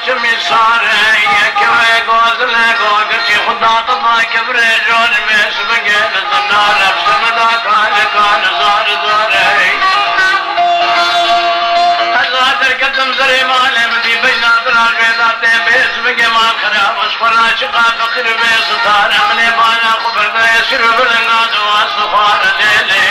شمي صاري كوي قوز لقو قلتي خدا طبا كبري جون مش بقين الزنار بسمدا كان زار زاري الزادر قدم زري مالي مدي بينا درار بيضاتي بيز بقي مال خراب اصفرنا شقا فقر بيستار امني بانا قبر بيسر بلنقاد واصفار ليلي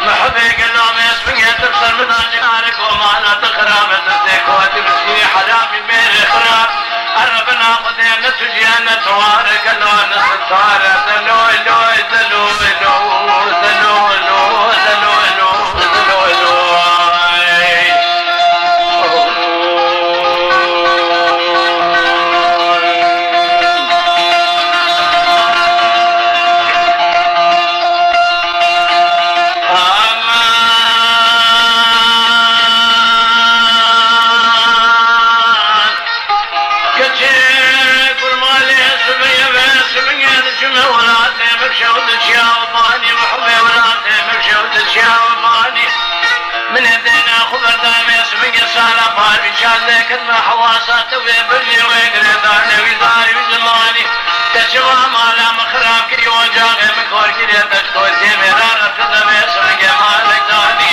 محبي قلوم يسبقي تبصر مدان جارك ومانا تخراب تسيك وتمسي حرامي ميري خراب قربنا خدينا تجينا توارك لون ستار دلو لو دلو لو دلو لو دلو لو دلو لو من هدينا خبر دامي اسمي سالة باري شالي كنا حواسات ويبلي ويقري داري ويداري وزماني تشوى مالا مخراب كري وجاغي مكور كري تشكور تيمي رارة تدمي اسمي مالك داني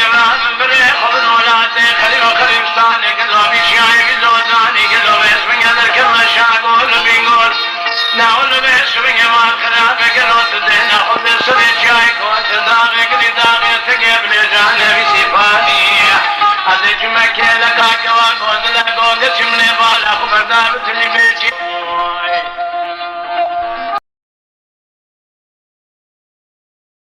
يبان بري خبر ولاتي خليل وخريمستاني قلوبي شاي بزوزاني قلوبي اسمي هذا كما شاقول بيقول ناول باسمي مال خراب قلوت الدين خذ سري شايك وانت داغي قلي داغي تقي